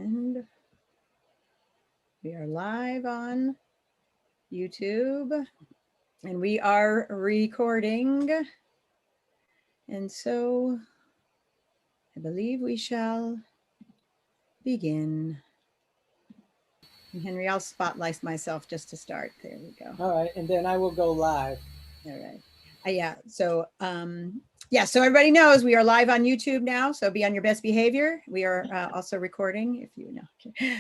And we are live on YouTube and we are recording. And so I believe we shall begin. And Henry, I'll spotlight myself just to start. There we go. All right, and then I will go live. All right. Yeah. So, so everybody knows we are live on YouTube now. So be on your best behavior. We are also recording if you know.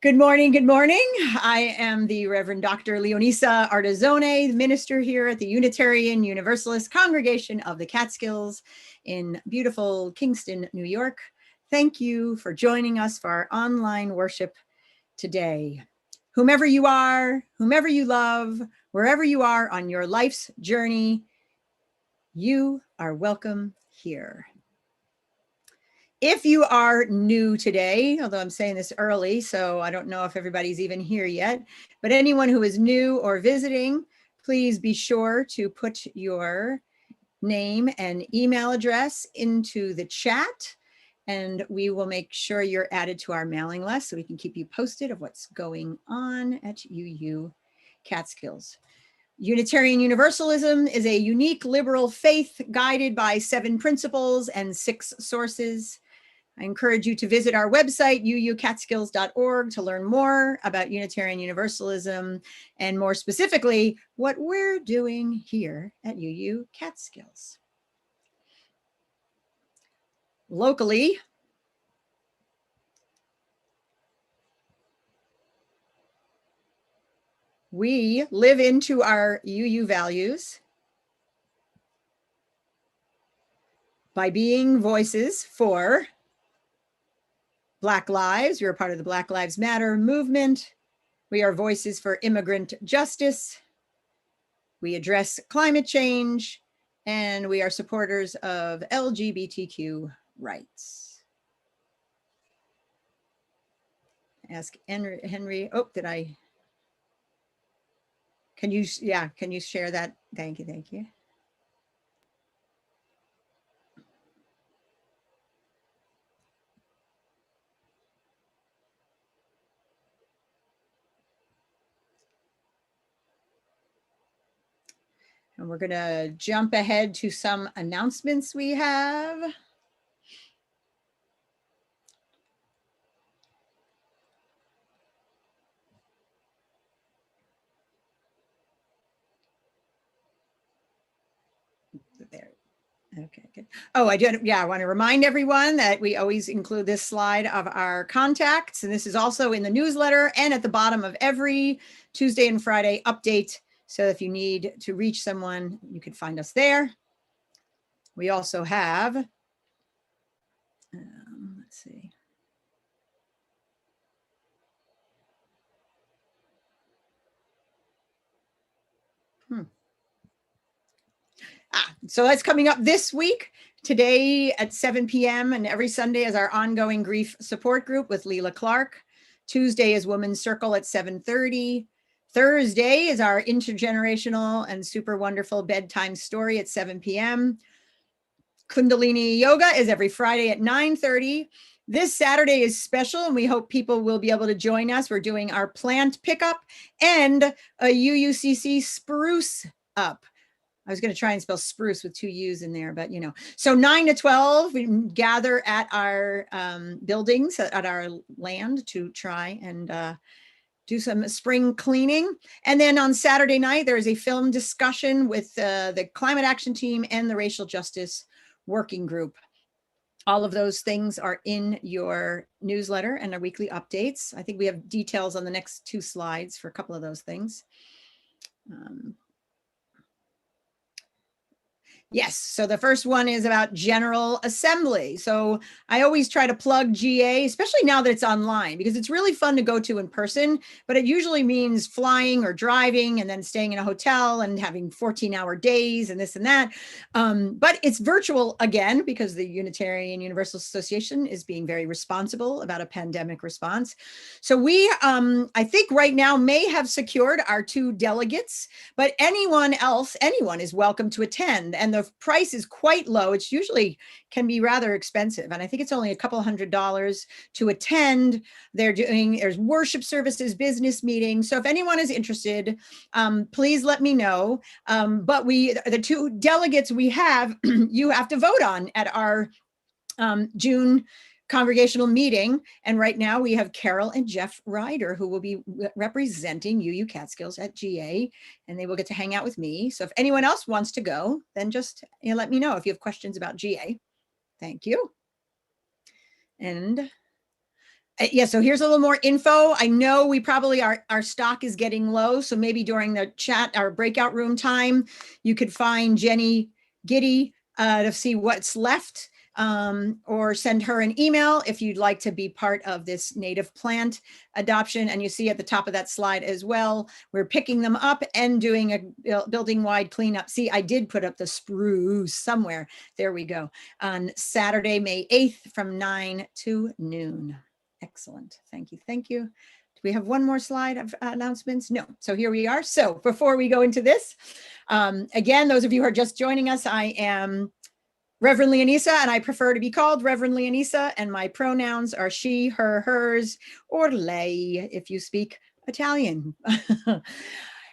Good morning. Good morning. I am the Reverend Dr. Leonisa Artizone, minister here at the Unitarian Universalist Congregation of the Catskills in beautiful Kingston, New York. Thank you for joining us for our online worship today. Whomever you are, whomever you love, wherever you are on your life's journey, you are welcome here. If you are new today, although I'm saying this early, so I don't know if everybody's even here yet, but anyone who is new or visiting, please be sure to put your name and email address into the chat, and we will make sure you're added to our mailing list so we can keep you posted of what's going on at UU Catskills. Unitarian Universalism is a unique liberal faith guided by 7 principles and 6 sources. I encourage you to visit our website, uucatskills.org, to learn more about Unitarian Universalism and more specifically, what we're doing here at UU Catskills. Locally, we live into our UU values by being voices for Black lives. We're a part of the Black Lives Matter movement. We are voices for immigrant justice. We address climate change, and we are supporters of LGBTQ rights. Ask Henry, oh, did I? Can you share that? Thank you. And we're going to jump ahead to some announcements we have. There. Okay, good. Oh, I want to remind everyone that we always include this slide of our contacts. And this is also in the newsletter and at the bottom of every Tuesday and Friday update. So if you need to reach someone, you can find us there. We also have, let's see. So that's coming up this week. Today at 7 p.m. and every Sunday is our ongoing grief support group with Leela Clark. Tuesday is Women's Circle at 7:30. Thursday is our intergenerational and super wonderful bedtime story at 7 p.m. Kundalini Yoga is every Friday at 9:30. This Saturday is special and we hope people will be able to join us. We're doing our plant pickup and a UUCC spruce up. I was going to try and spell spruce with 2 U's in there, but so 9 to 12, we gather at our buildings, at our land to try and do some spring cleaning. And then on Saturday night, there is a film discussion with the Climate Action Team and the Racial Justice Working Group. All of those things are in your newsletter and our weekly updates. I think we have details on the next 2 slides for a couple of those things. Yes, so the first one is about General Assembly. So I always try to plug GA, especially now that it's online, because it's really fun to go to in person, but it usually means flying or driving and then staying in a hotel and having 14-hour days and this and that. But it's virtual again, because the Unitarian Universalist Association is being very responsible about a pandemic response. So we, I think right now may have secured our 2 delegates, but anyone is welcome to attend. And the price is quite low. It's usually can be rather expensive. And I think it's only a couple $100 to attend. There's worship services, business meetings. So if anyone is interested, please let me know. But the two delegates we have, you have to vote on at our June congregational meeting. And right now we have Carol and Jeff Ryder, who will be representing UU Catskills at GA, and they will get to hang out with me. So if anyone else wants to go, then just let me know if you have questions about GA. Thank you. And yeah, so here's a little more info. I know we probably our stock is getting low, so maybe during the chat, our breakout room time, you could find Jenny Giddy to see what's left, or send her an email if you'd like to be part of this native plant adoption. And you see at the top of that slide as well, we're picking them up and doing a building-wide cleanup. See, I did put up the spruce somewhere. There we go. On Saturday, May 8th from 9 to noon. Excellent. Thank you. Thank you. Do we have one more slide of announcements? No. So here we are. So before we go into this, again, those of you who are just joining us, I am Reverend Leonisa, and I prefer to be called Reverend Leonisa, and my pronouns are she, her, hers, or lei, if you speak Italian.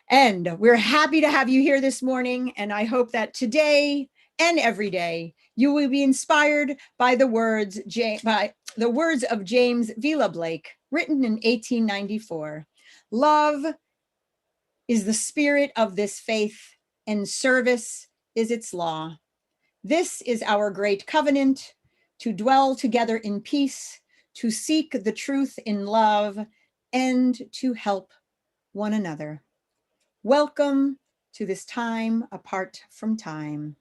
And we're happy to have you here this morning, and I hope that today and every day you will be inspired by the words of James Vila Blake, written in 1894. Love is the spirit of this faith, and service is its law. This is our great covenant, to dwell together in peace, to seek the truth in love, and to help one another. Welcome to this time apart from time.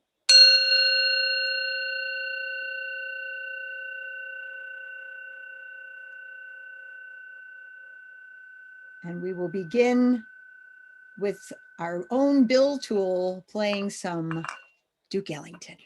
And we will begin with our own Bill Toole playing some Duke Ellington.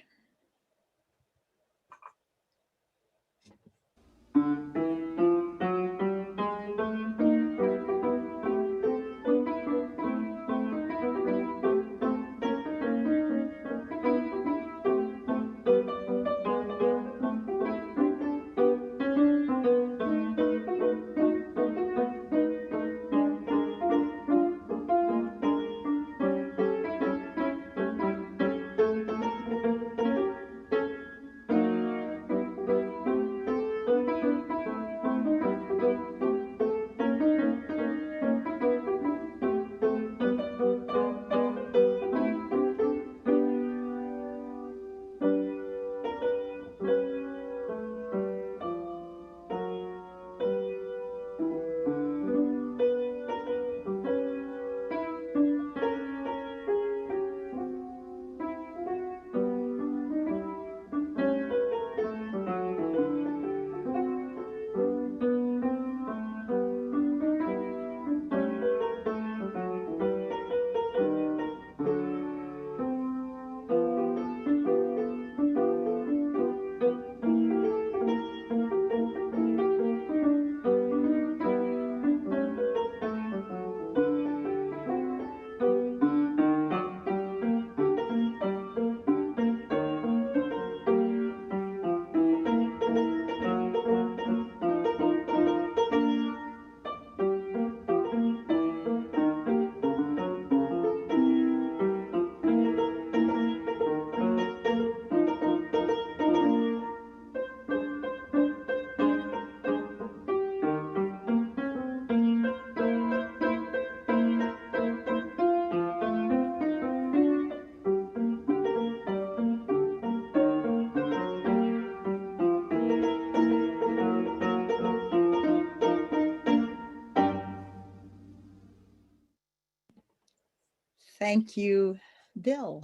Thank you, Bill.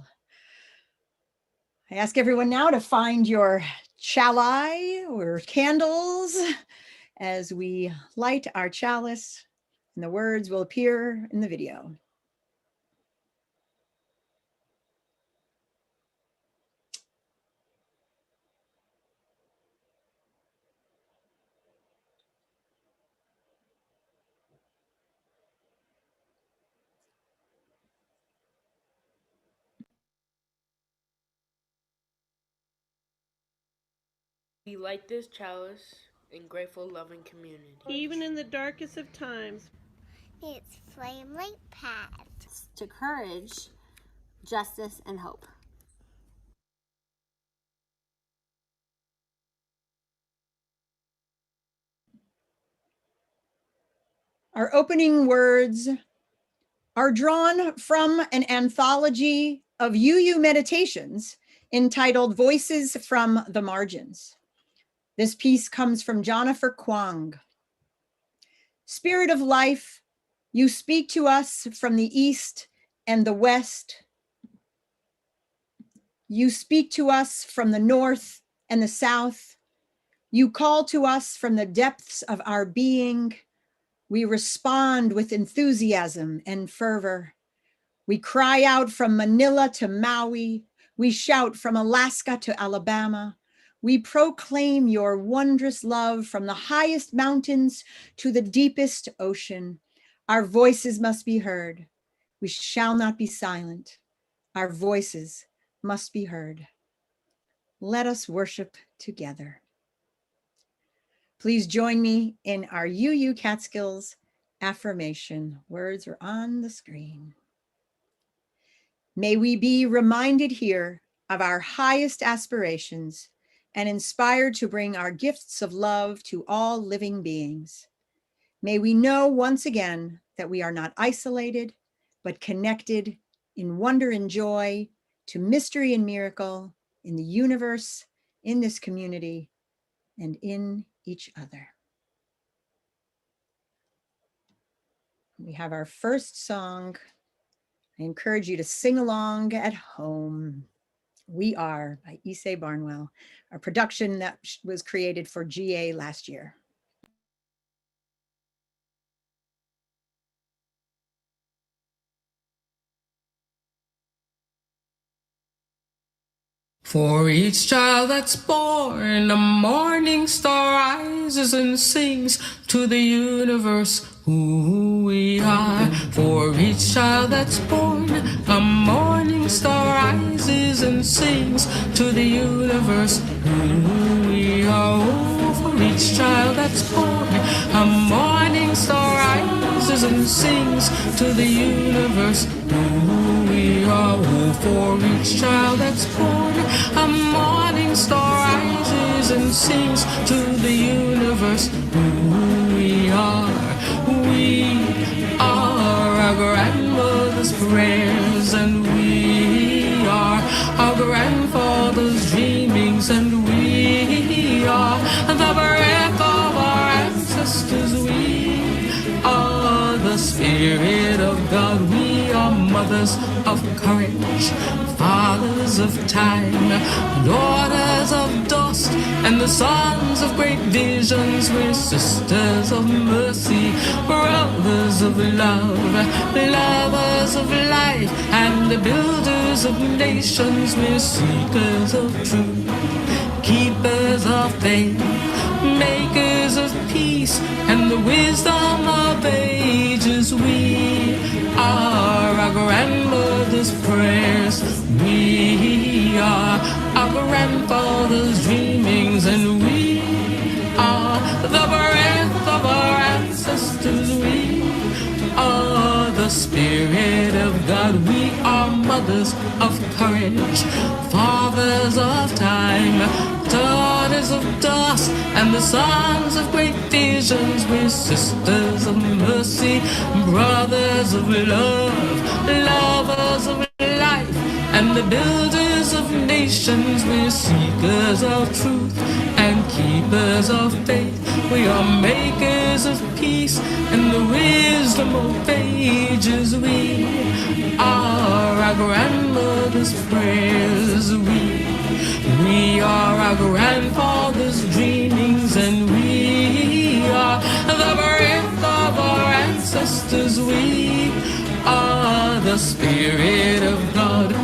I ask everyone now to find your chalice or candles as we light our chalice, and the words will appear in the video. We light this chalice in grateful, loving community. Even in the darkest of times, its flame like paths to courage, justice, and hope. Our opening words are drawn from an anthology of UU meditations entitled Voices from the Margins. This piece comes from Jennifer Kwong. Spirit of life, you speak to us from the east and the west. You speak to us from the north and the south. You call to us from the depths of our being. We respond with enthusiasm and fervor. We cry out from Manila to Maui. We shout from Alaska to Alabama. We proclaim your wondrous love from the highest mountains to the deepest ocean. Our voices must be heard. We shall not be silent. Our voices must be heard. Let us worship together. Please join me in our UU Catskills affirmation. Words are on the screen. May we be reminded here of our highest aspirations and inspired to bring our gifts of love to all living beings. May we know once again that we are not isolated, but connected in wonder and joy to mystery and miracle in the universe, in this community, and in each other. We have our first song. I encourage you to sing along at home. We Are by Issei Barnwell, a production that was created for GA last year. For each child that's born, a morning star rises and sings to the universe who we are. For each child that's born, a morning star rises and sings to the universe who we are. Oh, for each child that's born, a morning star rises and sings to the universe who we are. Oh, for each child that's born, a morning star rises and sings to the universe who we are. We are our grandmother's prayers, and we are our grandfather's dreamings, and we are the breath of our ancestors. We are the Spirit of God. We are mothers of courage, fathers of time, daughters of dust, and the sons of great visions. We're sisters of mercy, brothers of love, lovers of life, and the builders of nations. We're seekers of truth, keepers of faith, makers of peace, and the wisdom of ages. We are our grandmother's prayers. We are our grandfather's dreamings, and we are the breath of our ancestors. We are the Spirit of God. We are mothers of courage, fathers of time, daughters of dust, and the sons of great visions. We're sisters of mercy, brothers of love, lovers of life, and the builders of nations. We're seekers of truth and keepers of faith. We are makers of peace and the wisdom of ages. We are our grandmother's prayers. We are our grandfather's dreamings, and we are the breath of our ancestors. We are the Spirit of God.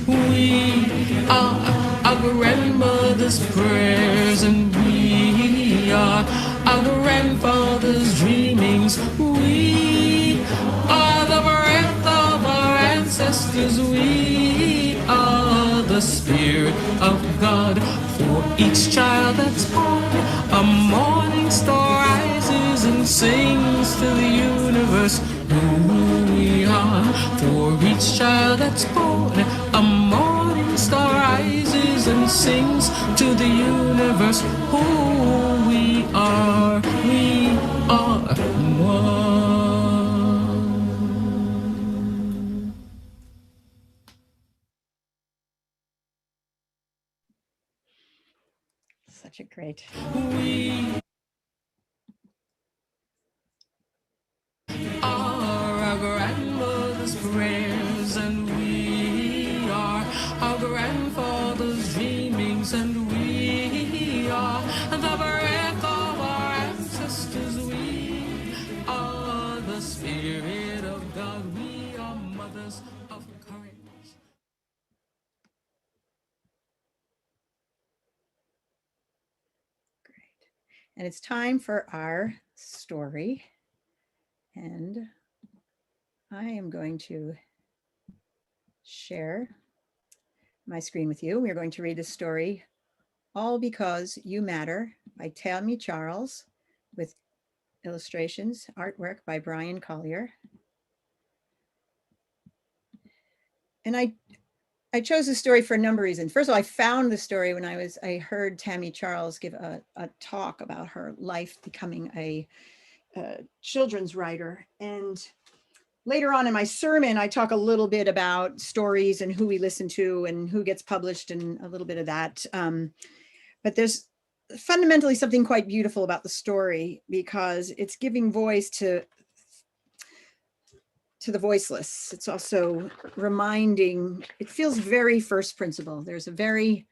We are our grandmother's prayers, and we are our grandfather's dreamings. We are the breath of our ancestors. We are the Spirit of God. For each child that's that's born, a morning star rises and sings to the universe who we are. For each child that's born, a morning star rises and sings to the universe who we are. We are one. Such a great. We are our grandmother's prayers, and we are our grandfather's dreamings, and we are the breath of our ancestors. We are the spirit of God. We are mothers of courage. Great. And it's time for our story. And I am going to share my screen with you. We're going to read the story, All Because You Matter by Tammy Charles, with illustrations, artwork by Brian Collier. And I chose this story for a number of reasons. First of all, I found the story when I heard Tammy Charles give a talk about her life becoming a children's writer. And later on in my sermon, I talk a little bit about stories and who we listen to and who gets published and a little bit of that. But there's fundamentally something quite beautiful about the story because it's giving voice to the voiceless. It's also reminding, it feels very first principle. There's a very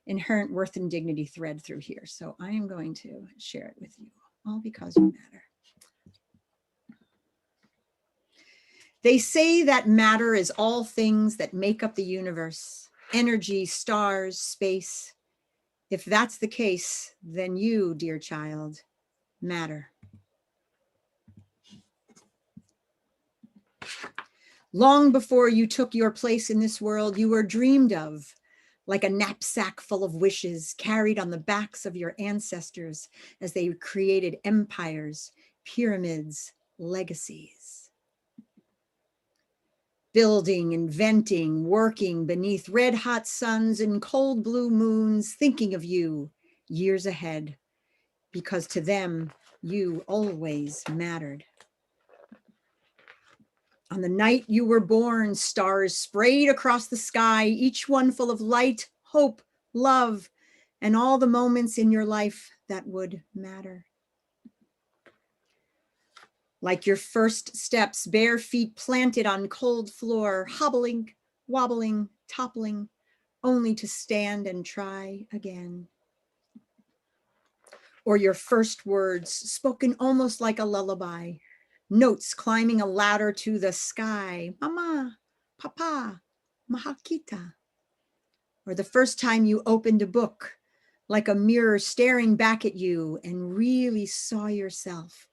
inherent worth and dignity thread through here. So I am going to share it with you, All Because You Matter. They say that matter is all things that make up the universe, energy, stars, space. If that's the case, then you, dear child, matter. Long before you took your place in this world, you were dreamed of, like a knapsack full of wishes carried on the backs of your ancestors as they created empires, pyramids, legacies. Building, inventing, working beneath red-hot suns and cold blue moons, thinking of you years ahead, because to them, you always mattered. On the night you were born, stars sprayed across the sky, each one full of light, hope, love, and all the moments in your life that would matter. Like your first steps, bare feet planted on cold floor, hobbling, wobbling, toppling, only to stand and try again. Or your first words, spoken almost like a lullaby, notes climbing a ladder to the sky, mama, papa, mahakita. Or the first time you opened a book, like a mirror staring back at you and really saw yourself.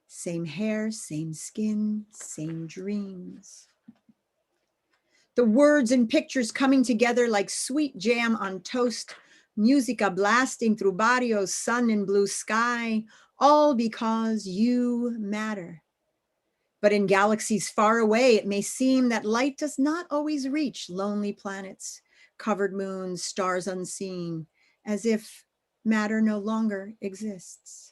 Same hair, same skin, same dreams. The words and pictures coming together like sweet jam on toast, musica blasting through barrios, sun and blue sky, all because you matter. But in galaxies far away, it may seem that light does not always reach lonely planets, covered moons, stars unseen, as if matter no longer exists.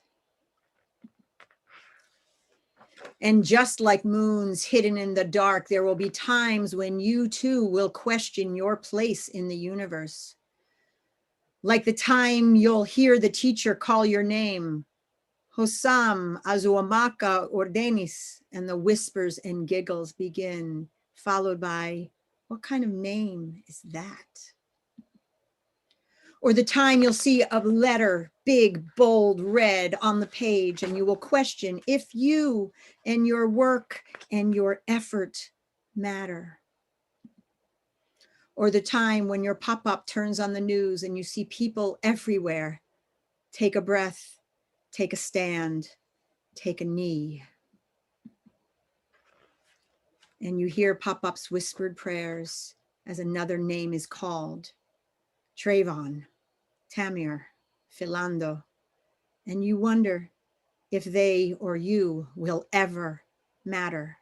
And just like moons hidden in the dark, there will be times when you too will question your place in the universe. Like the time you'll hear the teacher call your name, Hossam Azuamaka Ordenis, and the whispers and giggles begin, followed by, what kind of name is that? Or the time you'll see a letter, big, bold, red on the page, and you will question if you and your work and your effort matter. Or the time when your pop-up turns on the news and you see people everywhere. Take a breath, take a stand, take a knee. And you hear pop-up's whispered prayers as another name is called. Trayvon, Tamir, filando, and you wonder if they or you will ever matter.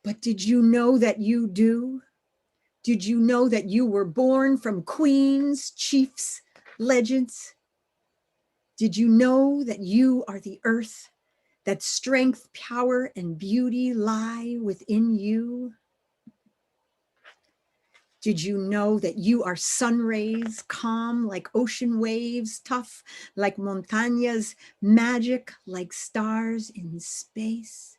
But did you know that you do? Did you know that you were born from queens, chiefs, legends? Did you know that you are the earth, that strength, power, and beauty lie within you? Did you know that you are sun rays, calm like ocean waves, tough like montañas, magic like stars in space?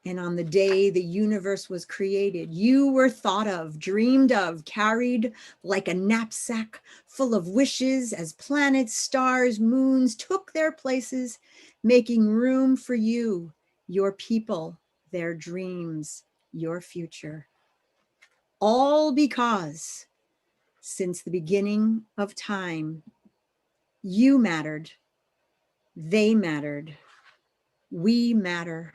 And on the day the universe was created, you were thought of, dreamed of, carried like a knapsack full of wishes as planets, stars, moons took their places, making room for you, your people, their dreams, your future. All because since the beginning of time, you mattered, they mattered, we matter,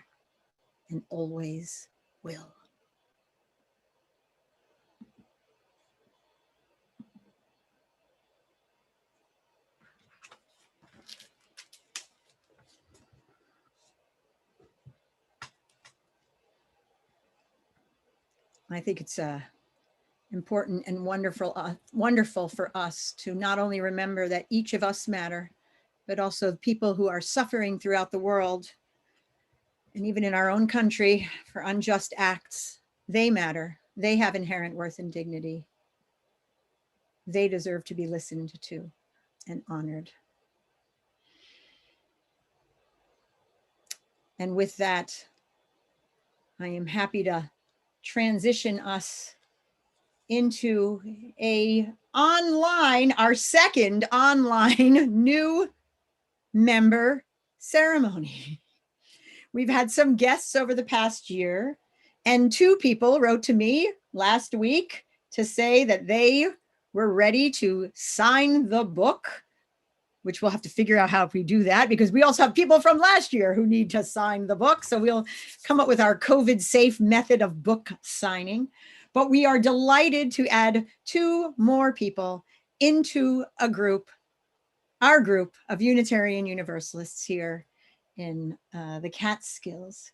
and always will. I think it's important and wonderful for us to not only remember that each of us matter, but also the people who are suffering throughout the world and even in our own country for unjust acts. They matter. They have inherent worth and dignity. They deserve to be listened to and honored. And with that, I am happy to transition us into our second online new member ceremony. We've had some guests over the past year, and 2 people wrote to me last week to say that they were ready to sign the book, which we'll have to figure out how we do that, because we also have people from last year who need to sign the book. So we'll come up with our COVID safe method of book signing. But we are delighted to add 2 more people into our group of Unitarian Universalists here in the Catskills.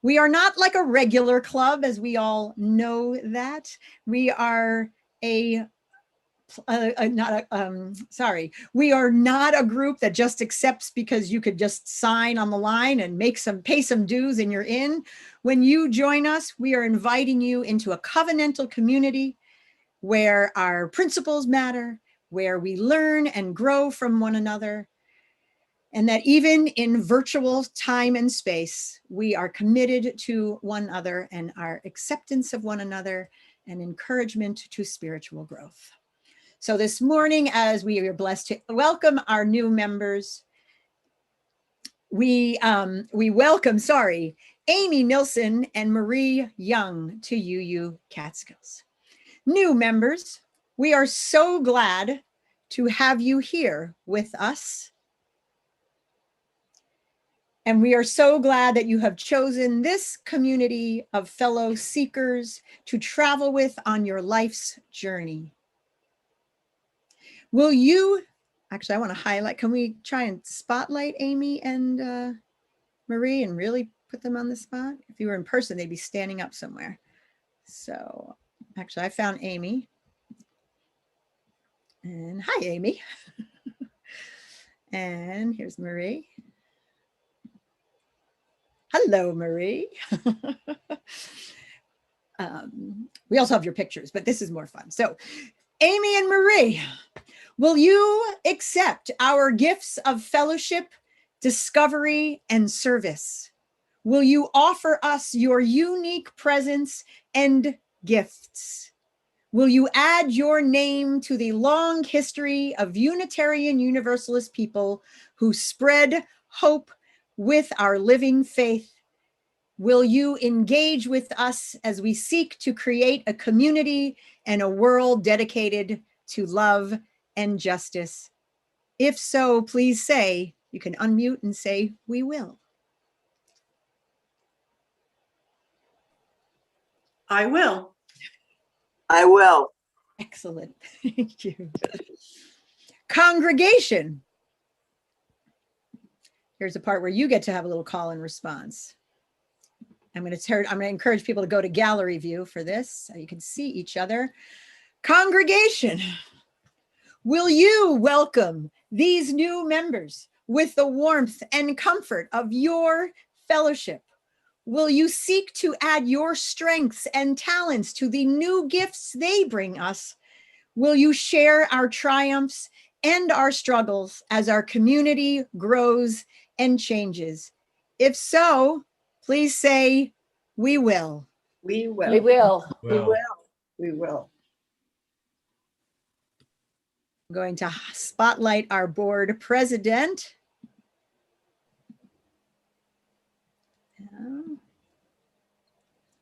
We are not like a regular club, as we all know that. We are we are not a group that just accepts because you could just sign on the line and pay some dues and you're in. When you join us, we are inviting you into a covenantal community where our principles matter, where we learn and grow from one another, and that even in virtual time and space, we are committed to one another and our acceptance of one another and encouragement to spiritual growth. So this morning, as we are blessed to welcome our new members, we welcome, Amy Nilsson and Marie Young to UU Catskills. New members, we are so glad to have you here with us. And we are so glad that you have chosen this community of fellow seekers to travel with on your life's journey. Will you, actually, I want to highlight, can we try and spotlight Amy and Marie and really put them on the spot? If you were in person, they'd be standing up somewhere. So actually, I found Amy. And hi, Amy. And here's Marie. Hello, Marie. We also have your pictures, but this is more fun. So Amy and Marie, will you accept our gifts of fellowship, discovery, and service? Will you offer us your unique presence and gifts? Will you add your name to the long history of Unitarian Universalist people who spread hope with our living faith? Will you engage with us as we seek to create a community and a world dedicated to love and justice? If so, please say, you can unmute and say, we will. I will. I will. Excellent. Thank you. Congregation. Here's the part where you get to have a little call and response. I'm going to encourage people to go to gallery view for this so you can see each other. Congregation. Will you welcome these new members with the warmth and comfort of your fellowship? Will you seek to add your strengths and talents to the new gifts they bring us? Will you share our triumphs and our struggles as our community grows and changes? If so, please say, we will. We will. We will. We will. We will. I'm going to spotlight our board president.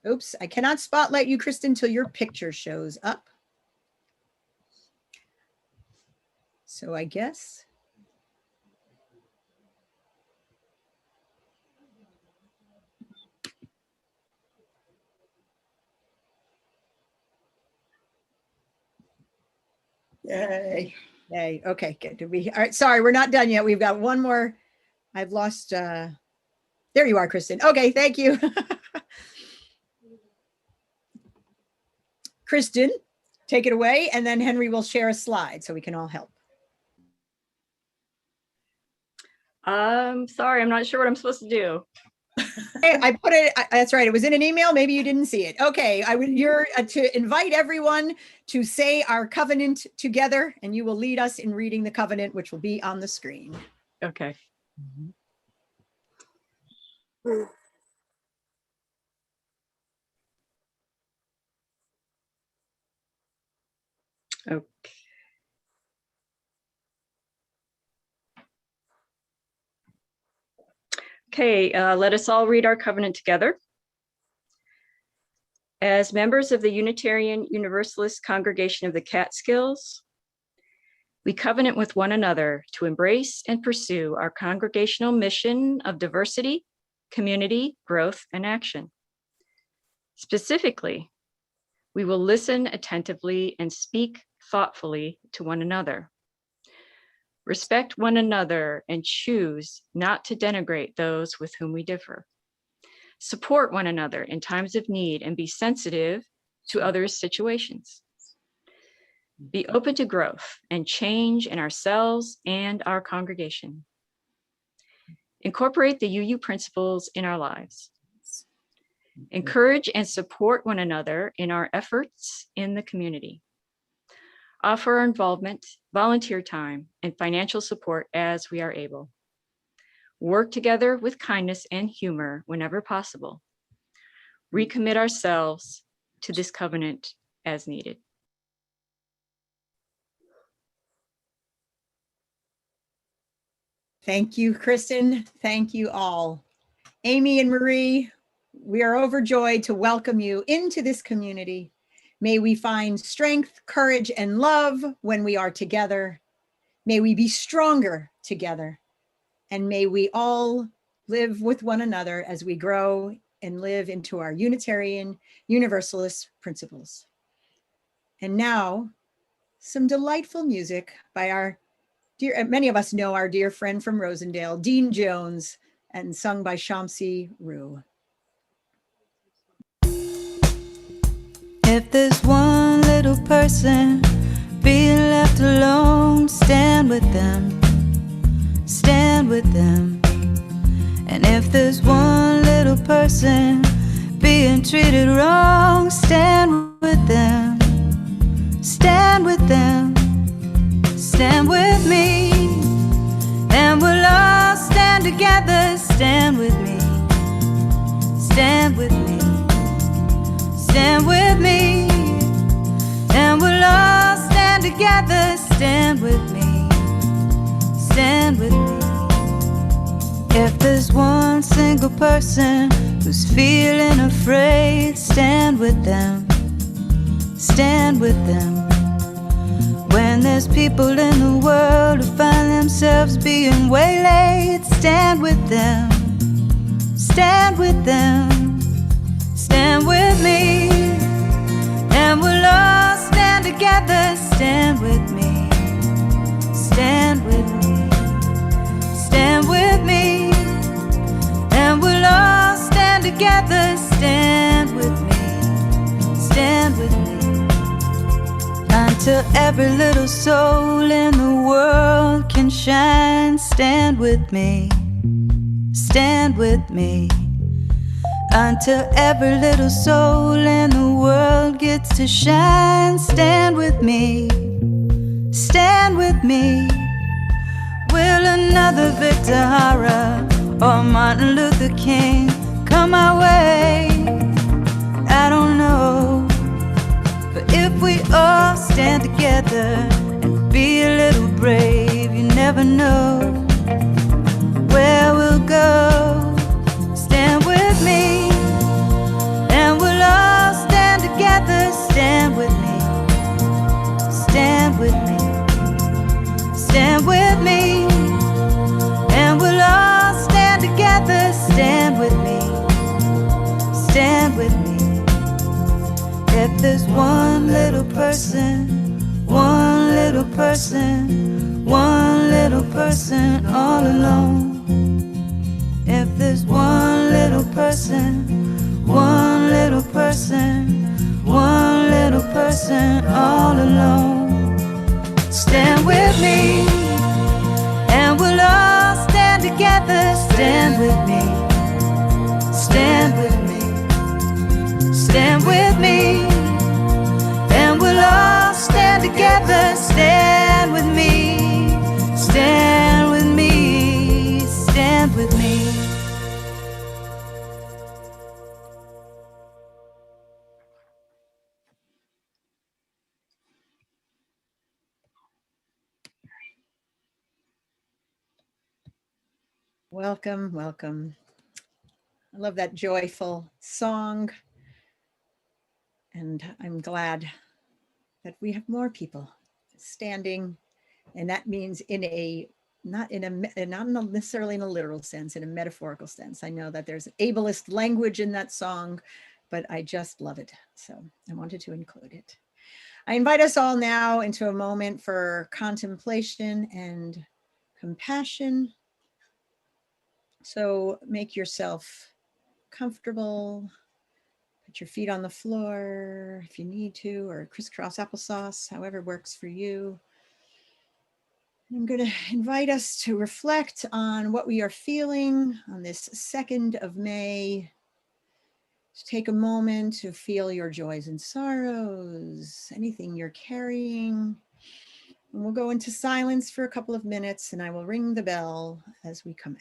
Oops, I cannot spotlight you, Kristen, until your picture shows up. So I guess. Yay. Yay. Okay, good. Did we? All right. Sorry, we're not done yet. We've got one more. I've lost. There you are, Kristen. Okay, thank you. Kristen, take it away, and then Henry will share a slide so we can all help. Sorry, I'm not sure what I'm supposed to do. Hey, I put it, that's right. It was in an email. Maybe you didn't see it. Okay. You're to invite everyone to say our covenant together, and you will lead us in reading the covenant, which will be on the screen. Okay. Okay. Okay, let us all read our covenant together. As members of the Unitarian Universalist Congregation of the Catskills, we covenant with one another to embrace and pursue our congregational mission of diversity, community, growth, and action. Specifically, we will listen attentively and speak thoughtfully to one another. Respect one another and choose not to denigrate those with whom we differ. Support one another in times of need and be sensitive to others' situations. Be open to growth and change in ourselves and our congregation. Incorporate the UU principles in our lives. Encourage and support one another in our efforts in the community. Offer our involvement, volunteer time, and financial support as we are able. Work together with kindness and humor whenever possible. Recommit ourselves to this covenant as needed. Thank you, Kristen. Thank you all. Amy and Marie, we are overjoyed to welcome you into this community. May we find strength, courage, and love when we are together. May we be stronger together. And may we all live with one another as we grow and live into our Unitarian Universalist principles. And now, some delightful music by our dear, many of us know our dear friend from Rosendale, Dean Jones, and sung by Shamsi Rue. If there's one little person being left alone, stand with them, stand with them. And if there's one little person being treated wrong, stand with them, stand with them, stand with me. And we'll all stand together, stand with me, stand with me. Stand with me, and we'll all stand together. Stand with me, stand with me. If there's one single person who's feeling afraid, stand with them, stand with them. When there's people in the world who find themselves being waylaid, stand with them, stand with them. Stand with me, and we'll all stand together. together, stand with me. Stand with me. Stand with me. And we'll all stand together, stand with me. Stand with me. Until every little soul in the world can shine. Stand with me. Stand with me. Until every little soul in the world gets to shine. Stand with me. Stand with me. Will another Victor Hara or Martin Luther King come our way? I don't know. But if we all stand together and be a little brave, you never know where we'll go. Stand with me, and we'll all stand together. Stand with me. Stand with me. Stand with me, and we'll all stand together. Stand with me. Stand with me. If there's one little person, one little person, one little person all alone. If there's one little person, one little person, one little person all alone. Stand with me, and we'll all stand together. Stand with me. Stand with me. Stand with me, and we'll all stand together. Stand with me. Stand with me. Stand with me. Welcome, welcome. I love that joyful song. And I'm glad that we have more people standing. And that means not necessarily in a literal sense, in a metaphorical sense. I know that there's ableist language in that song, but I just love it. So I wanted to include it. I invite us all now into a moment for contemplation and compassion. So make yourself comfortable. Put your feet on the floor if you need to, or crisscross applesauce, however works for you. I'm going to invite us to reflect on what we are feeling on this 2nd of May. Just take a moment to feel your joys and sorrows, anything you're carrying. And we'll go into silence for a couple of minutes, and I will ring the bell as we come out.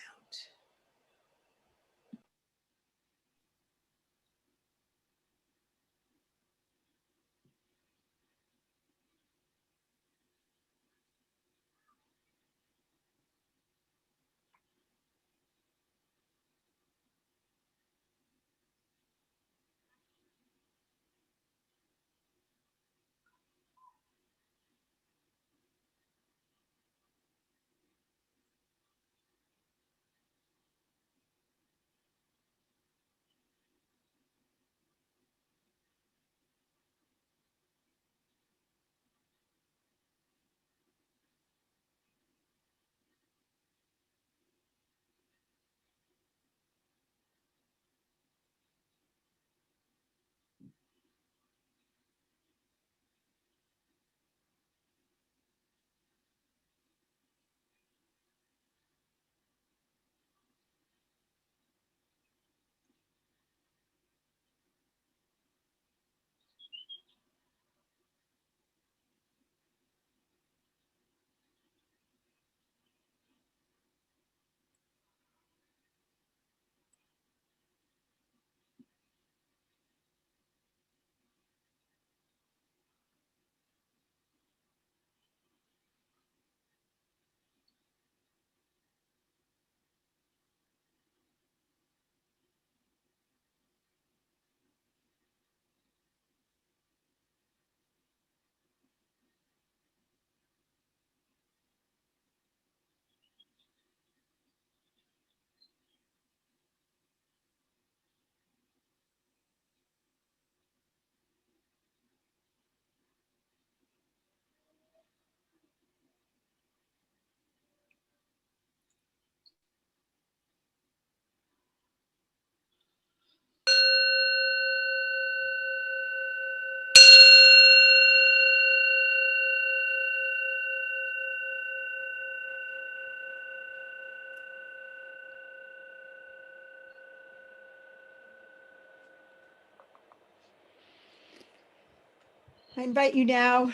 I invite you now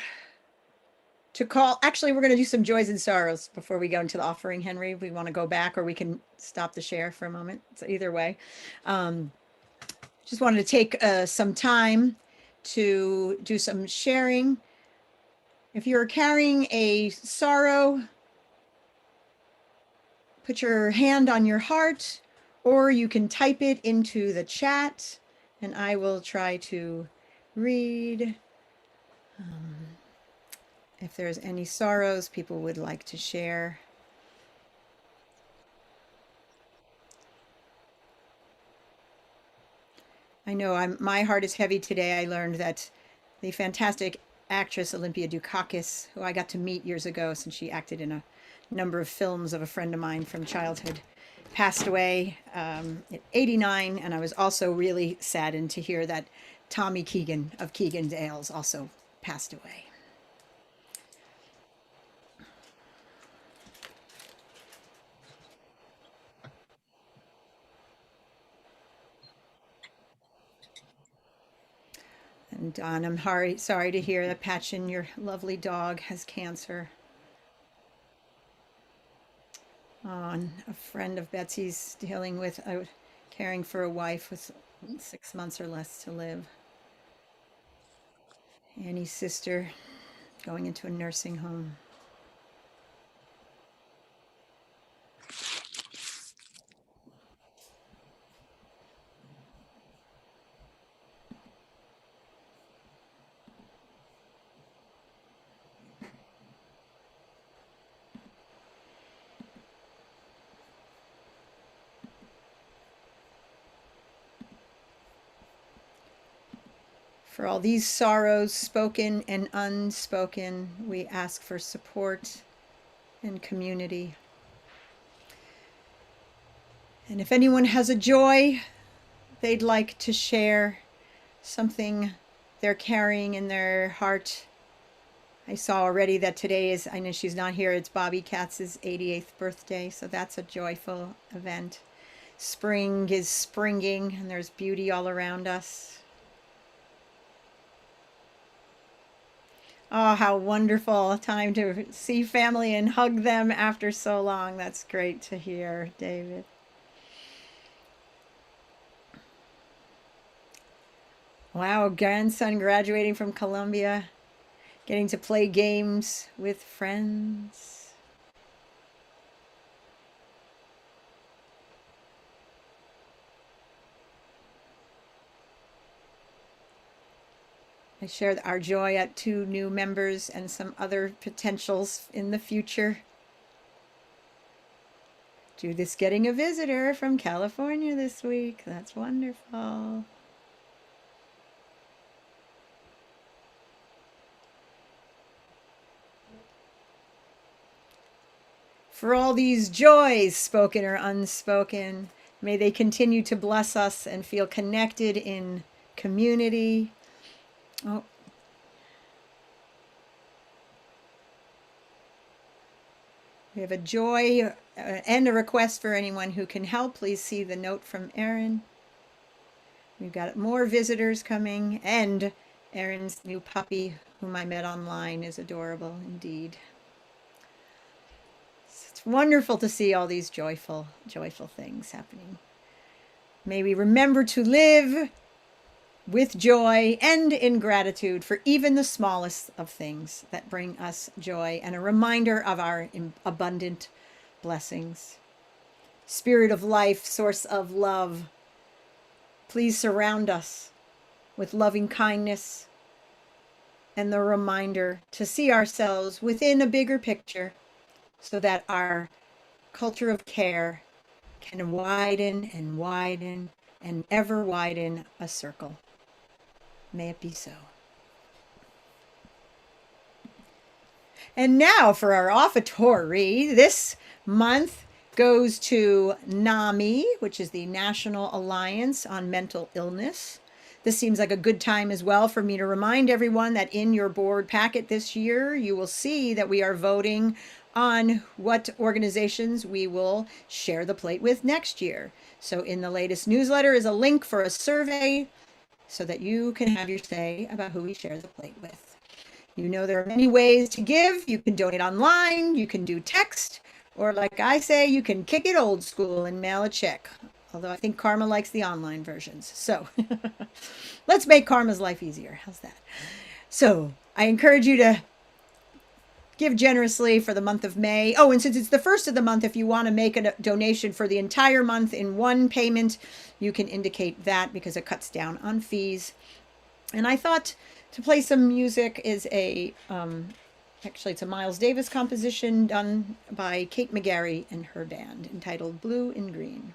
to call. Actually, we're going to do some joys and sorrows before we go into the offering, Henry. If we want to go back, or we can stop the share for a moment. So either way, just wanted to take some time to do some sharing. If you're carrying a sorrow, put your hand on your heart, or you can type it into the chat, and I will try to read. If there's any sorrows people would like to share. I know my heart is heavy today. I learned that the fantastic actress Olympia Dukakis, who I got to meet years ago since she acted in a number of films of a friend of mine from childhood, passed away at 89. And I was also really saddened to hear that Tommy Keegan of Keegan's Ales also passed away. And Don, I'm sorry to hear that Patchen, your lovely dog, has cancer. And a friend of Betsy's dealing with caring for a wife with 6 months or less to live. Annie's sister going into a nursing home. For all these sorrows, spoken and unspoken, we ask for support and community. And if anyone has a joy they'd like to share, something they're carrying in their heart. I saw already that today is, I know she's not here, it's Bobby Katz's 88th birthday, so that's a joyful event. Spring is springing and there's beauty all around us. Oh, how wonderful a time to see family and hug them after so long. That's great to hear, David. Wow, grandson graduating from Columbia, getting to play games with friends. I shared our joy at 2 new members and some other potentials in the future. Judith's getting a visitor from California this week. That's wonderful. For all these joys, spoken or unspoken, may they continue to bless us and feel connected in community. Oh. We have a joy and a request for anyone who can help. Please see the note from Erin. We've got more visitors coming, and Erin's new puppy, whom I met online, is adorable indeed. It's wonderful to see all these joyful things happening. May we remember to live with joy and in gratitude for even the smallest of things that bring us joy, and a reminder of our abundant blessings. Spirit of life, source of love, please surround us with loving kindness and the reminder to see ourselves within a bigger picture so that our culture of care can widen and widen and ever widen a circle. May it be so. And now for our offertory. This month goes to NAMI, which is the National Alliance on Mental Illness. This seems like a good time as well for me to remind everyone that in your board packet this year, you will see that we are voting on what organizations we will share the plate with next year. So in the latest newsletter is a link for a survey so that you can have your say about who we share the plate with. You know, there are many ways to give. You can donate online, you can do text, or like I say, you can kick it old school and mail a check. Although I think Karma likes the online versions. So let's make Karma's life easier. How's that? So I encourage you to give generously for the month of May. Oh, and since it's the first of the month, if you want to make a donation for the entire month in one payment, you can indicate that because it cuts down on fees. And I thought to play some music is actually it's a Miles Davis composition done by Kate McGarry and her band entitled Blue and Green.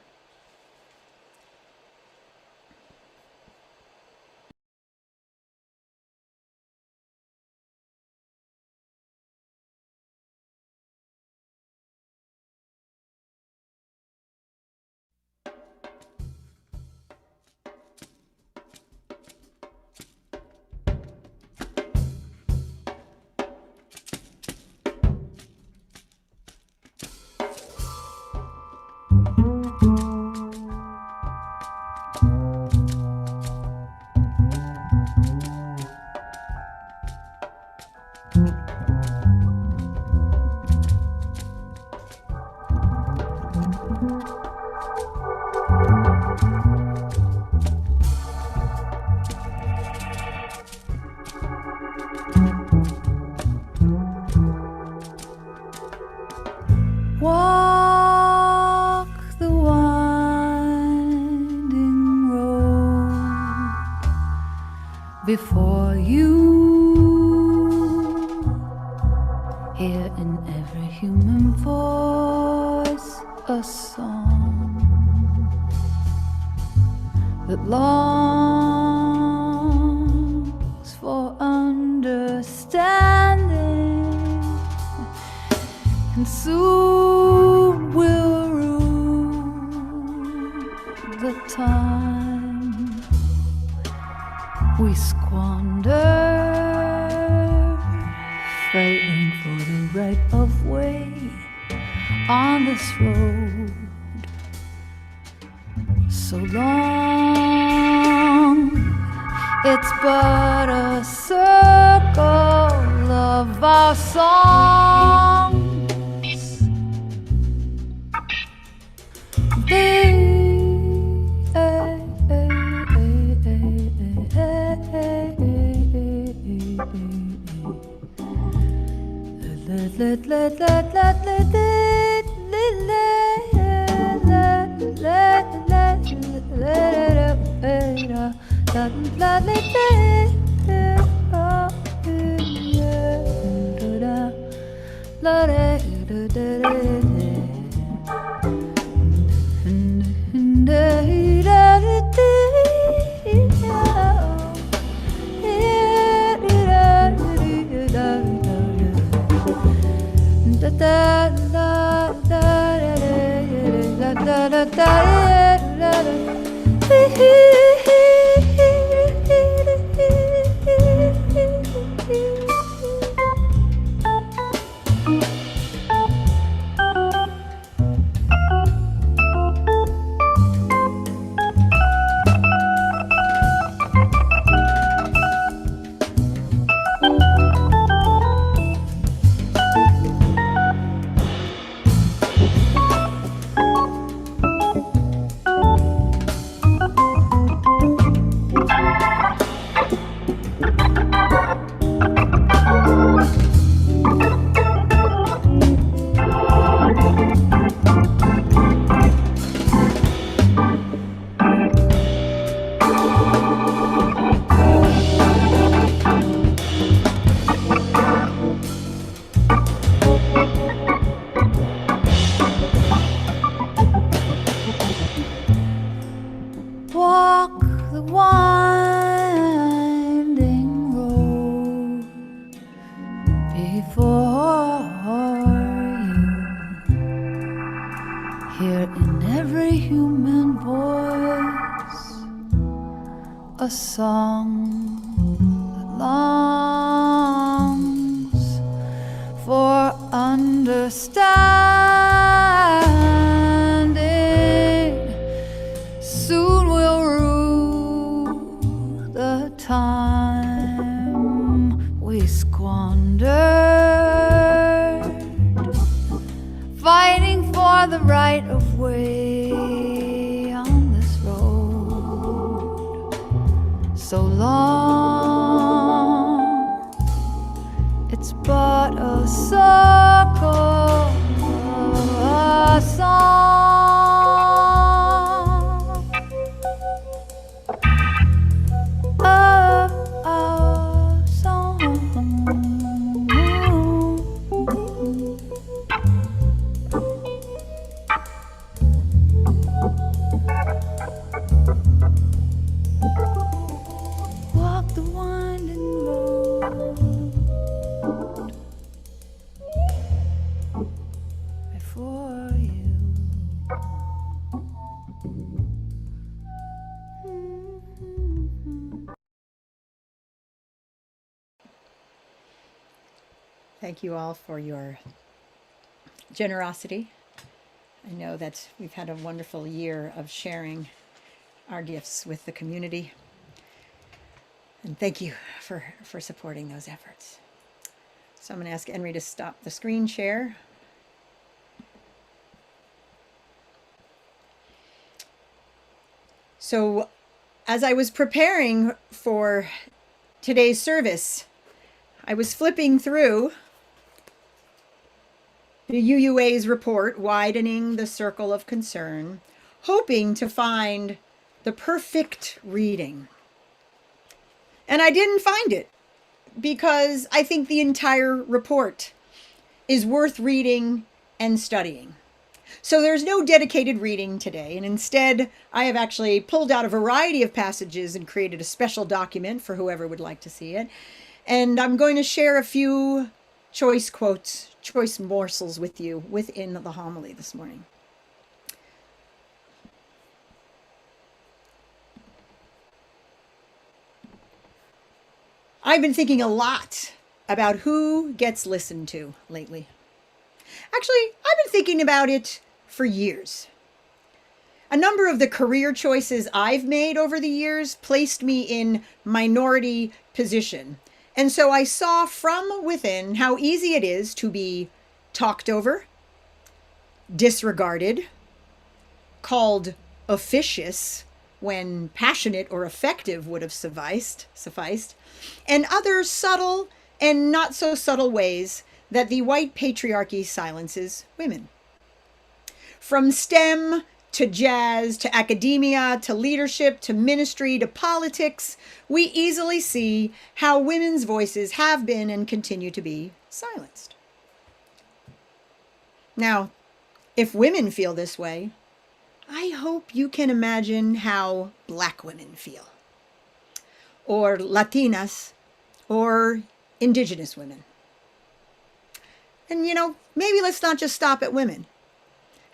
Walk the winding road before you. Hear in every human voice a song that longs for understanding, and soon will rule the time we squander, fighting for the right of way on this road. So long, it's but a circle of our songs. Walk the winding road before you. Hear in every human voice a song that longs for understanding. Soon we'll rule the time we squander, are the right of way on this road. So long, it's but a circle, a song of our song. Walk the winding road before you. Thank you all for your generosity. I know that we've had a wonderful year of sharing our gifts with the community. And thank you for supporting those efforts. So I'm going to ask Henry to stop the screen share. So as I was preparing for today's service, I was flipping through the UUA's report, Widening the Circle of Concern, hoping to find the perfect reading. And I didn't find it because I think the entire report is worth reading and studying. So there's no dedicated reading today, and instead I have actually pulled out a variety of passages and created a special document for whoever would like to see it. And I'm going to share a few choice quotes, choice morsels with you within the homily this morning. I've been thinking a lot about who gets listened to lately. Actually, I've been thinking about it for years. A number of the career choices I've made over the years placed me in minority position. And so I saw from within how easy it is to be talked over, disregarded, called officious when passionate or effective would have sufficed, and other subtle and not so subtle ways that the white patriarchy silences women. From STEM to jazz, to academia, to leadership, to ministry, to politics, we easily see how women's voices have been and continue to be silenced. Now, if women feel this way, I hope you can imagine how Black women feel, or Latinas, or Indigenous women. And maybe let's not just stop at women.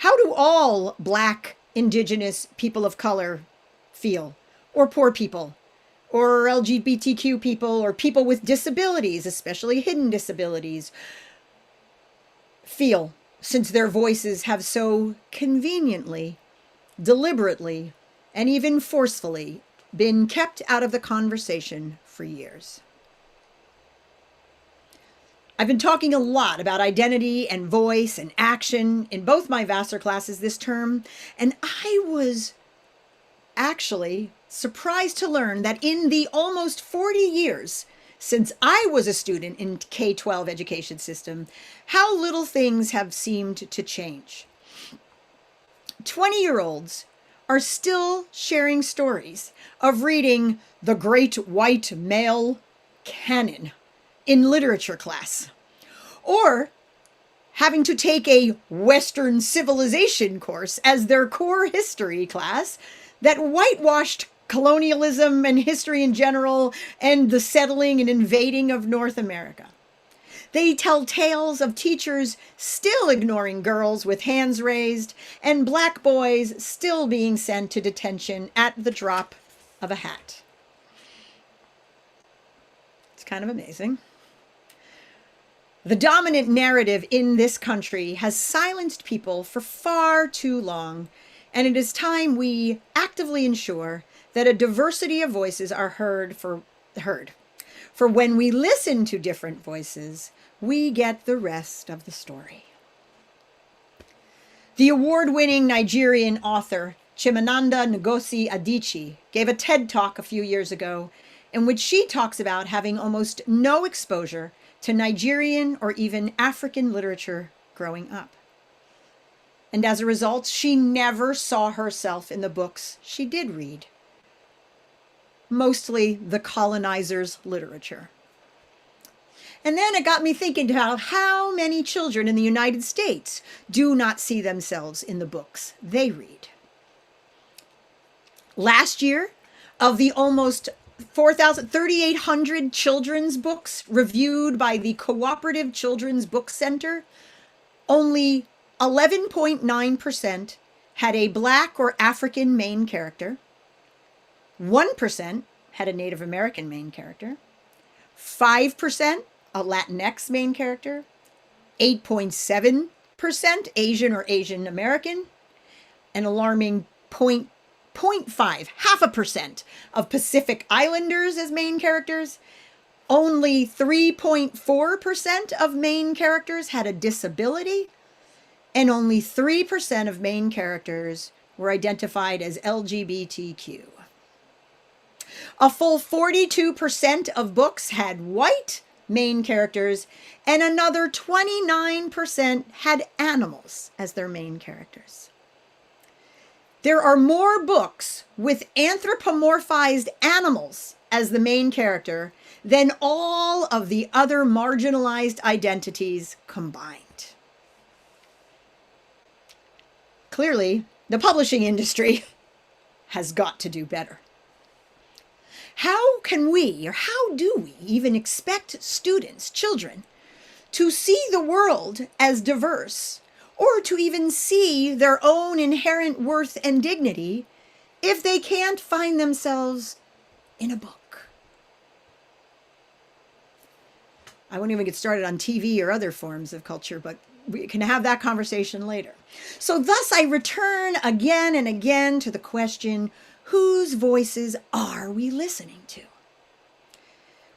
How do all Black, Indigenous, people of color feel? Or poor people? Or LGBTQ people? Or people with disabilities, especially hidden disabilities, feel, since their voices have so conveniently, deliberately, and even forcefully been kept out of the conversation for years? I've been talking a lot about identity and voice and action in both my Vassar classes this term, and I was actually surprised to learn that in the almost 40 years since I was a student in K-12 education system, how little things have seemed to change. 20-year-olds are still sharing stories of reading the great white male canon in literature class, or having to take a Western civilization course as their core history class that whitewashed colonialism and history in general and the settling and invading of North America. They tell tales of teachers still ignoring girls with hands raised and Black boys still being sent to detention at the drop of a hat. It's kind of amazing. The dominant narrative in this country has silenced people for far too long, and it is time we actively ensure that a diversity of voices are heard. For when we listen to different voices, we get the rest of the story. The award-winning Nigerian author Chimamanda Ngozi Adichie gave a TED Talk a few years ago in which she talks about having almost no exposure to Nigerian or even African literature growing up. And as a result, she never saw herself in the books she did read, mostly the colonizers' literature. And then it got me thinking about how many children in the United States do not see themselves in the books they read. Last year, of the almost 3,800 children's books reviewed by the Cooperative Children's Book Center, only 11.9% had a Black or African main character, 1% had a Native American main character, 5% a Latinx main character, 8.7% Asian or Asian American, an alarming 0.5, half a percent of Pacific Islanders as main characters. Only 3.4% of main characters had a disability, and only 3% of main characters were identified as LGBTQ. A full 42% of books had white main characters, and another 29% had animals as their main characters. There are more books with anthropomorphized animals as the main character than all of the other marginalized identities combined. Clearly, the publishing industry has got to do better. How can we, or how do we even expect students, children, to see the world as diverse, or to even see their own inherent worth and dignity if they can't find themselves in a book? I won't even get started on TV or other forms of culture, but we can have that conversation later. So thus I return again and again to the question, whose voices are we listening to?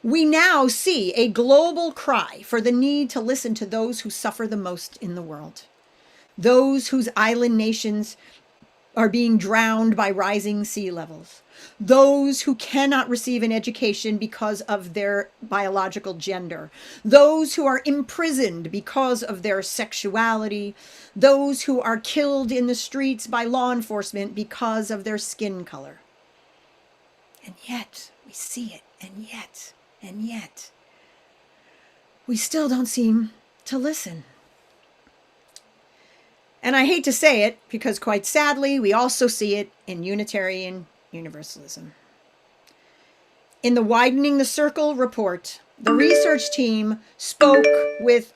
We now see a global cry for the need to listen to those who suffer the most in the world, those whose island nations are being drowned by rising sea levels, those who cannot receive an education because of their biological gender, those who are imprisoned because of their sexuality, those who are killed in the streets by law enforcement because of their skin color. And yet, we see it, and yet, we still don't seem to listen. And I hate to say it, because quite sadly, we also see it in Unitarian Universalism. In the Widening the Circle report, the research team spoke with,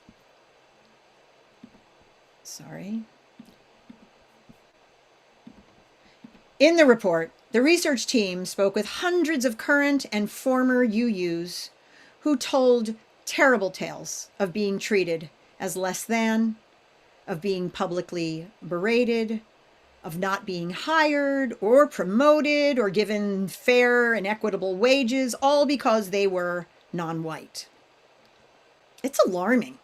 In the report, the research team spoke with hundreds of current and former UUs who told terrible tales of being treated as less than, of being publicly berated, of not being hired or promoted or given fair and equitable wages, all because they were non-white. It's alarming.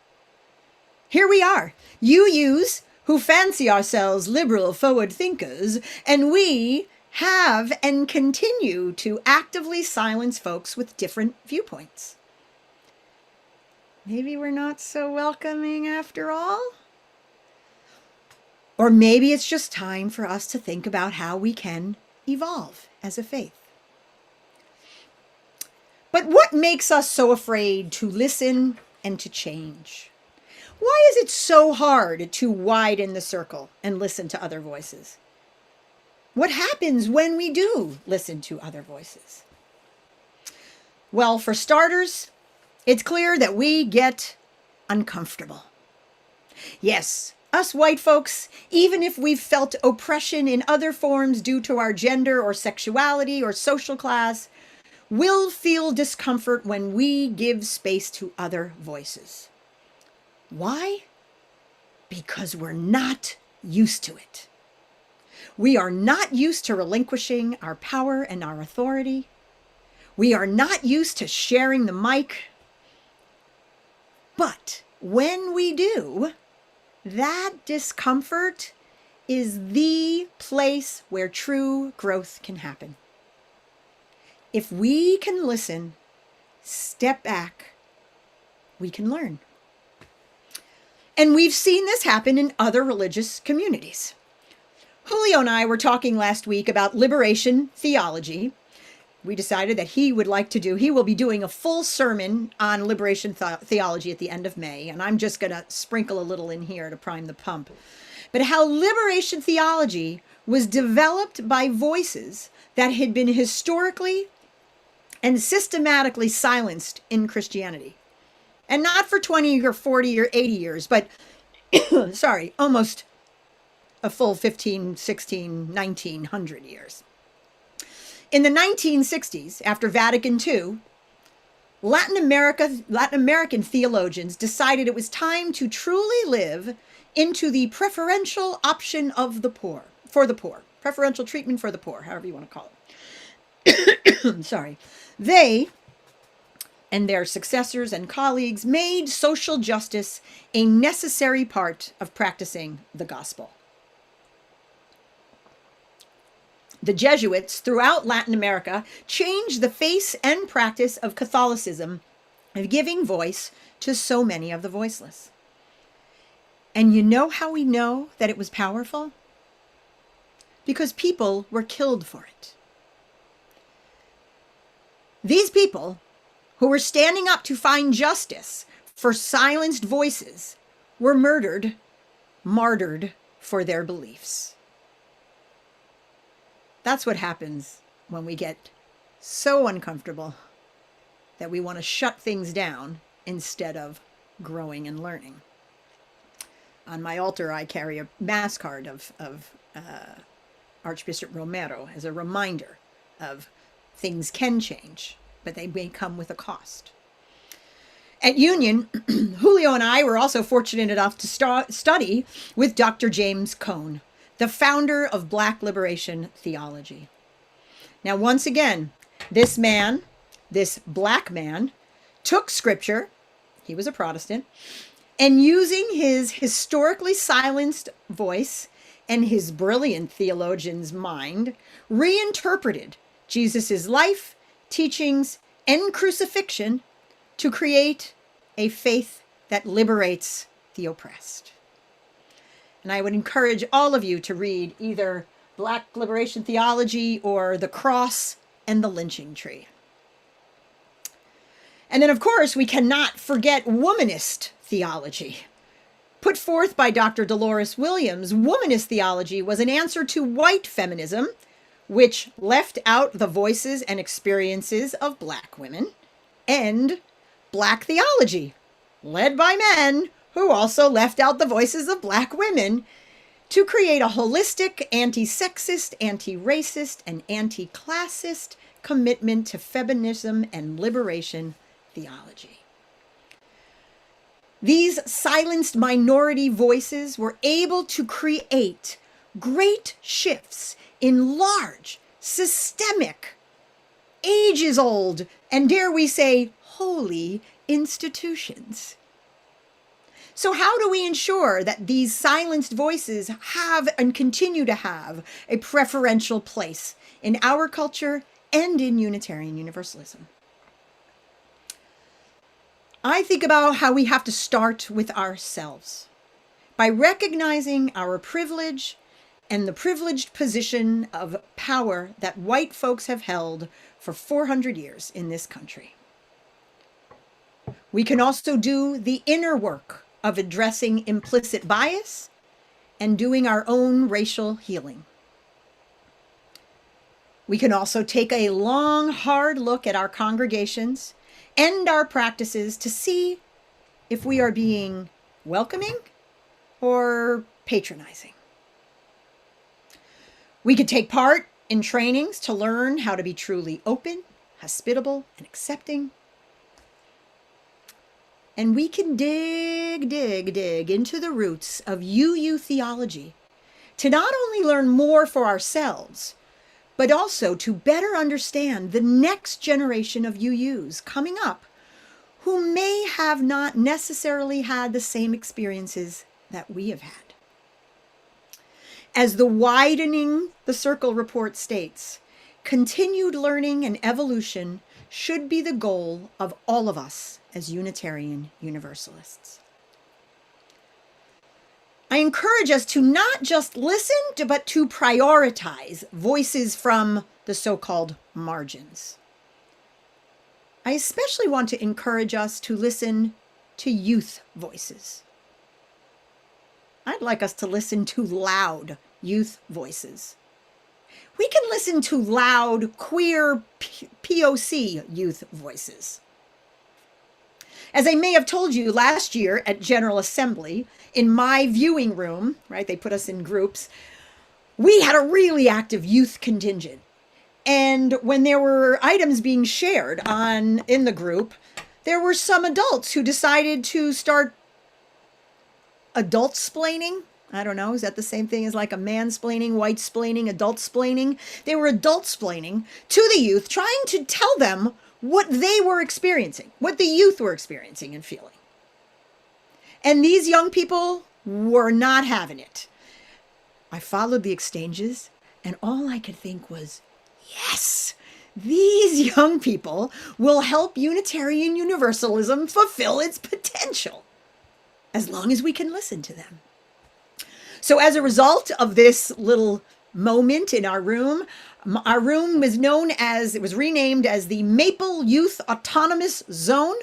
Here we are, UUs who fancy ourselves liberal forward thinkers, and we have and continue to actively silence folks with different viewpoints. Maybe we're not so welcoming after all? Or maybe it's just time for us to think about how we can evolve as a faith. But what makes us so afraid to listen and to change? Why is it so hard to widen the circle and listen to other voices? What happens when we do listen to other voices? Well, for starters, it's clear that we get uncomfortable. Yes, us white folks, even if we've felt oppression in other forms due to our gender or sexuality or social class, will feel discomfort when we give space to other voices. Why? Because we're not used to it. We are not used to relinquishing our power and our authority. We are not used to sharing the mic. But when we do, that discomfort is the place where true growth can happen. If we can listen, step back, we can learn. And we've seen this happen in other religious communities. Julio and I were talking last week about liberation theology. We decided that he will be doing a full sermon on liberation theology at the end of May. And I'm just going to sprinkle a little in here to prime the pump. But how liberation theology was developed by voices that had been historically and systematically silenced in Christianity. And not for 20 or 40 or 80 years, but almost a full 15, 16, 1900 years. In the 1960s, after Vatican II, Latin American theologians decided it was time to truly live into the preferential option of the poor, for the poor, preferential treatment for the poor, however you want to call it. They and their successors and colleagues made social justice a necessary part of practicing the gospel. The Jesuits throughout Latin America changed the face and practice of Catholicism, of giving voice to so many of the voiceless. And you know how we know that it was powerful? Because people were killed for it. These people who were standing up to find justice for silenced voices were murdered, martyred for their beliefs. That's what happens when we get so uncomfortable that we want to shut things down instead of growing and learning. On my altar, I carry a mass card of Archbishop Romero as a reminder of things can change, but they may come with a cost. At Union, Julio and I were also fortunate enough to study with Dr. James Cone, the founder of Black liberation theology. Now, once again, this Black man, took scripture, he was a Protestant, and using his historically silenced voice and his brilliant theologian's mind, reinterpreted Jesus' life, teachings, and crucifixion to create a faith that liberates the oppressed. And I would encourage all of you to read either Black liberation theology or The Cross and the Lynching Tree. And then, of course, we cannot forget womanist theology. Put forth by Dr. Dolores Williams, womanist theology was an answer to white feminism, which left out the voices and experiences of Black women, and Black theology, led by men who also left out the voices of Black women, to create a holistic, anti-sexist, anti-racist, and anti-classist commitment to feminism and liberation theology. These silenced minority voices were able to create great shifts in large, systemic, ages-old, and dare we say, holy institutions. So how do we ensure that these silenced voices have and continue to have a preferential place in our culture and in Unitarian Universalism? I think about how we have to start with ourselves by recognizing our privilege and the privileged position of power that white folks have held for 400 years in this country. We can also do the inner work of addressing implicit bias and doing our own racial healing. We can also take a long, hard look at our congregations and our practices to see if we are being welcoming or patronizing. We could take part in trainings to learn how to be truly open, hospitable, and accepting. And we can dig into the roots of UU theology to not only learn more for ourselves, but also to better understand the next generation of UUs coming up who may have not necessarily had the same experiences that we have had. As the Widening the Circle report states, continued learning and evolution should be the goal of all of us as Unitarian Universalists. I encourage us to not just listen, but to prioritize voices from the so-called margins. I especially want to encourage us to listen to youth voices. I'd like us to listen to loud youth voices. We can listen to loud queer POC youth voices. As I may have told you last year at General Assembly, in my viewing room, right, they put us in groups, we had a really active youth contingent. And when there were items being shared in the group, there were some adults who decided to start adult-splaining. I don't know, is that the same thing as like a mansplaining, white-splaining, adult-splaining? They were adult-splaining to the youth, trying to tell them what they were experiencing, what the youth were experiencing and feeling. And these young people were not having it. I followed the exchanges, and all I could think was, yes, these young people will help Unitarian Universalism fulfill its potential, as long as we can listen to them. So as a result of this little moment in our room was it was renamed as the Maple Youth Autonomous Zone.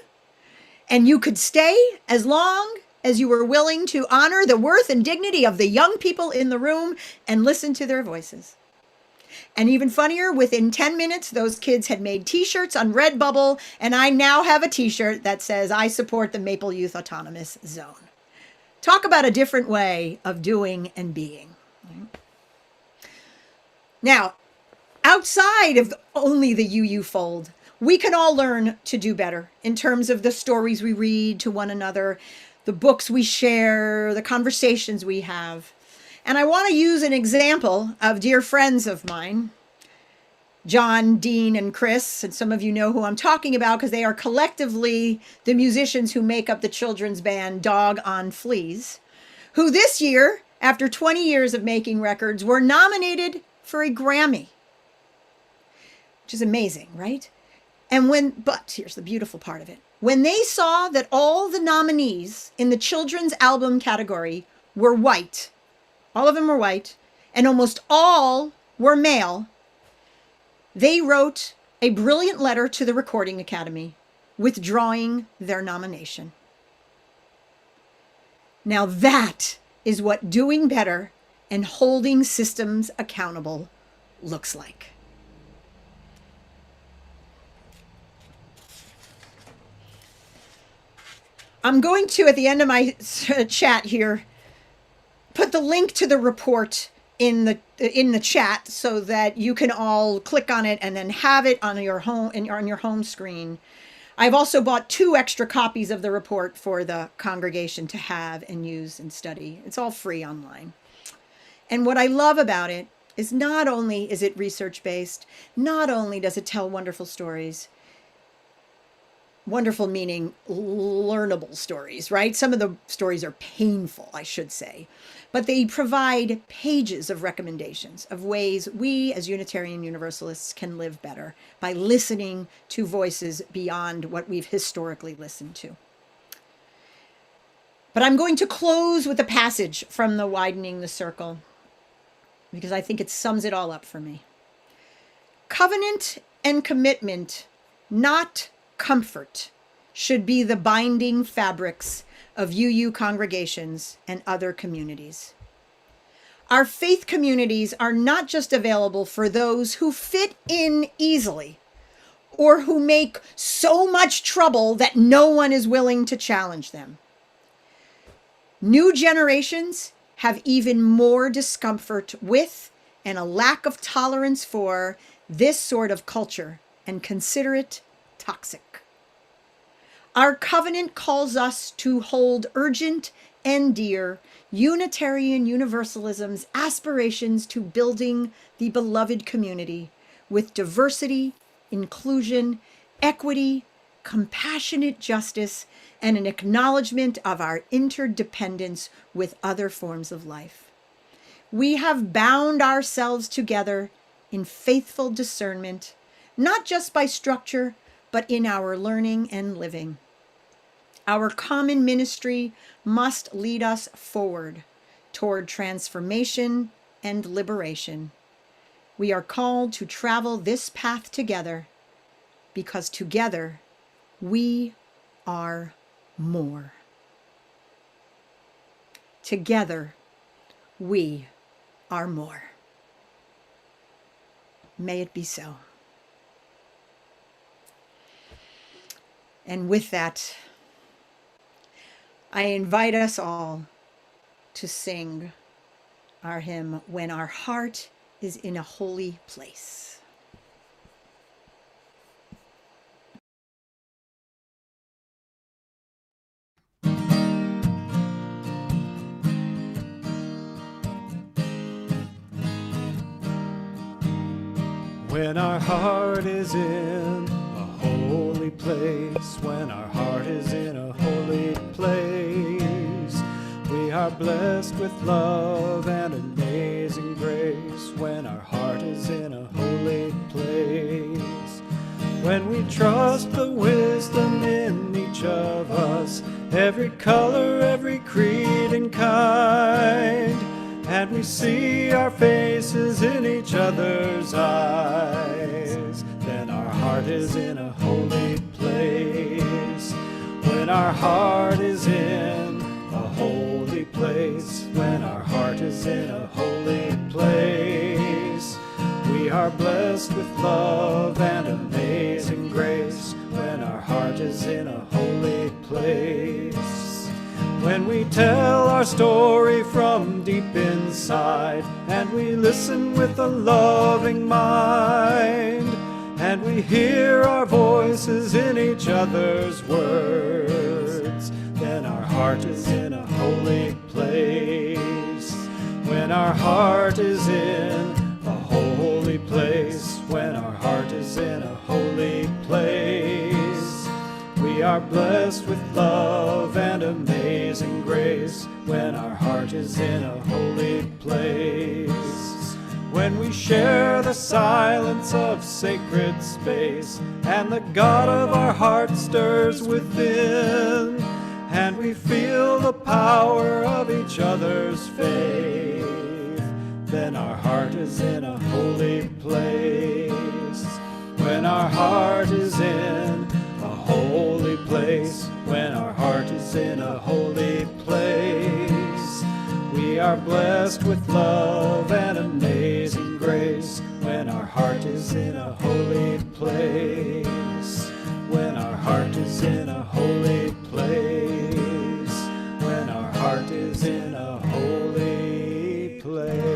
And you could stay as long as you were willing to honor the worth and dignity of the young people in the room and listen to their voices. And even funnier, within 10 minutes, those kids had made t-shirts on Redbubble, and I now have a t-shirt that says, I support the Maple Youth Autonomous Zone. Talk about a different way of doing and being. Now, outside of only the UU fold, we can all learn to do better in terms of the stories we read to one another, the books we share, the conversations we have. And I want to use an example of dear friends of mine, John, Dean, and Chris, and some of you know who I'm talking about because they are collectively the musicians who make up the children's band Dog on Fleas, who this year, after 20 years of making records, were nominated for a Grammy, which is amazing, right? But here's the beautiful part of it. When they saw that all the nominees in the children's album category were white, all of them were white, and almost all were male, they wrote a brilliant letter to the Recording Academy withdrawing their nomination. Now that is what doing better and holding systems accountable looks like. I'm going to, at the end of my chat here, put the link to the report in the chat so that you can all click on it and then have it on your home screen. I've also bought 2 extra copies of the report for the congregation to have and use and study. It's all free online. And what I love about it is not only is it research-based, not only does it tell wonderful stories, wonderful meaning learnable stories, right? Some of the stories are painful, I should say, but they provide pages of recommendations of ways we as Unitarian Universalists can live better by listening to voices beyond what we've historically listened to. But I'm going to close with a passage from the Widening the Circle, because I think it sums it all up for me. Covenant and commitment, not comfort, should be the binding fabrics of UU congregations and other communities. Our faith communities are not just available for those who fit in easily or who make so much trouble that no one is willing to challenge them. New generations have even more discomfort with and a lack of tolerance for this sort of culture and consider it toxic. Our covenant calls us to hold urgent and dear Unitarian Universalism's aspirations to building the beloved community with diversity, inclusion, equity, compassionate justice, and an acknowledgement of our interdependence with other forms of life. we have bound ourselves together in faithful discernment, not just by structure, but in our learning and living. Our common ministry must lead us forward toward transformation and liberation. We are called to travel this path together because together we are more. Together we are more. May it be so. And with that, I invite us all to sing our hymn, When Our Heart is in a Holy Place. When our heart is in a holy place, when our heart is in a holy place, we are blessed with love and amazing grace. When our heart is in a holy place, when we trust the wisdom in each of us, every color, every creed and kind, and we see our faces in each other's eyes, then our heart is in a holy place. When our heart is in a holy place, when our heart is in a holy place, we are blessed with love and amazing grace. When our heart is in a holy place, when we tell our story from deep inside, and we listen with a loving mind, and we hear our voices in each other's words, then our heart is in a holy place. When our heart is in a holy place, when our heart is in a holy place, we are blessed with love and amazing grace. When our heart is in a holy place, when we share the silence of sacred space, and the God of our heart stirs within, and we feel the power of each other's faith, then our heart is in a holy place. When our heart is in a holy place, when our heart is in a holy place, we are blessed with love and amazing grace. When our heart is in a holy place, when our heart is in a holy place, when our heart is in a holy place.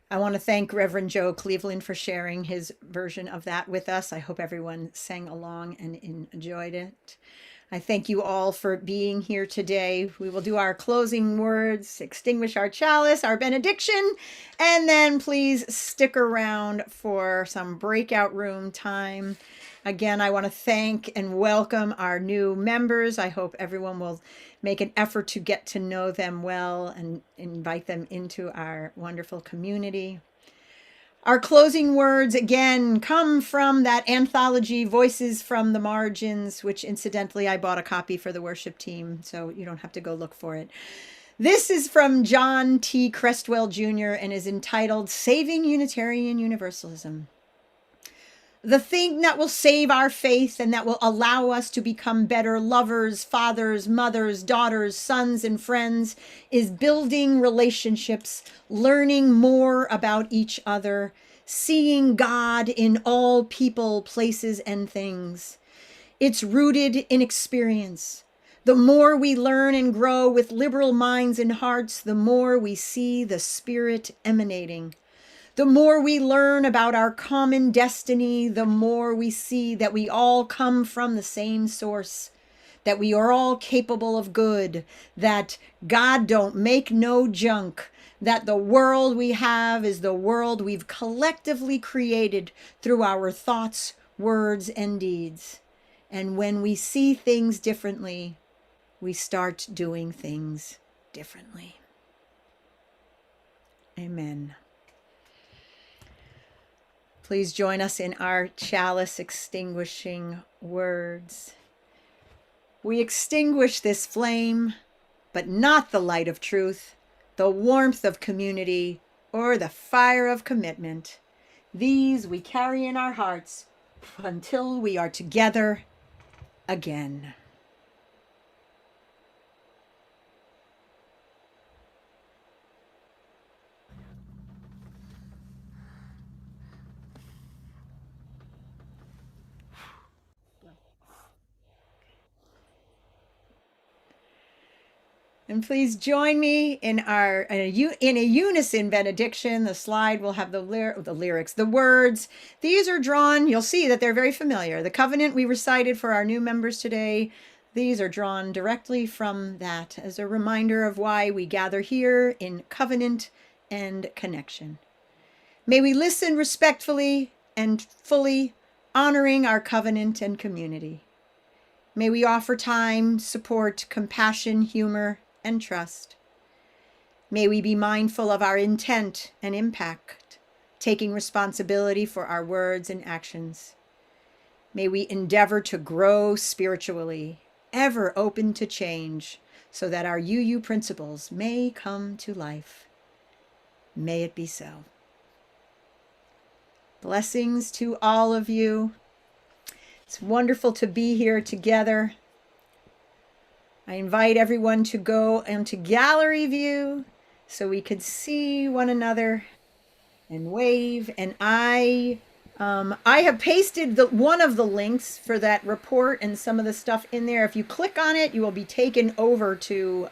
I want to thank Reverend Joe Cleveland for sharing his version of that with us. I hope everyone sang along and enjoyed it. I thank you all for being here today. We will do our closing words, extinguish our chalice, our benediction, and then please stick around for some breakout room time. Again, I want to thank and welcome our new members. I hope everyone will make an effort to get to know them well and invite them into our wonderful community. Our closing words, again, come from that anthology, Voices from the Margins, which incidentally, I bought a copy for the worship team, so you don't have to go look for it. This is from John T. Crestwell Jr. and is entitled Saving Unitarian Universalism. The thing that will save our faith and that will allow us to become better lovers, fathers, mothers, daughters, sons, and friends is building relationships, learning more about each other, seeing God in all people, places, and things. It's rooted in experience. The more we learn and grow with liberal minds and hearts, the more we see the Spirit emanating. The more we learn about our common destiny, the more we see that we all come from the same source, that we are all capable of good, that God don't make no junk, that the world we have is the world we've collectively created through our thoughts, words and deeds. And when we see things differently, we start doing things differently. Amen. Please join us in our chalice extinguishing words. We extinguish this flame, but not the light of truth, the warmth of community, or the fire of commitment. These we carry in our hearts until we are together again. And please join me in in a unison benediction. The slide will have the lyrics, the words. These are drawn. You'll see that they're very familiar. The covenant we recited for our new members today. These are drawn directly from that as a reminder of why we gather here in covenant and connection. May we listen respectfully and fully, honoring our covenant and community. May we offer time, support, compassion, humor, and trust. May we be mindful of our intent and impact, taking responsibility for our words and actions. May we endeavor to grow spiritually, ever open to change, so that our UU principles may come to life. May it be so. Blessings to all of you. It's wonderful to be here together. I invite everyone to go into gallery view so we could see one another and wave. And I have pasted one of the links for that report and some of the stuff in there. If you click on it, you will be taken over to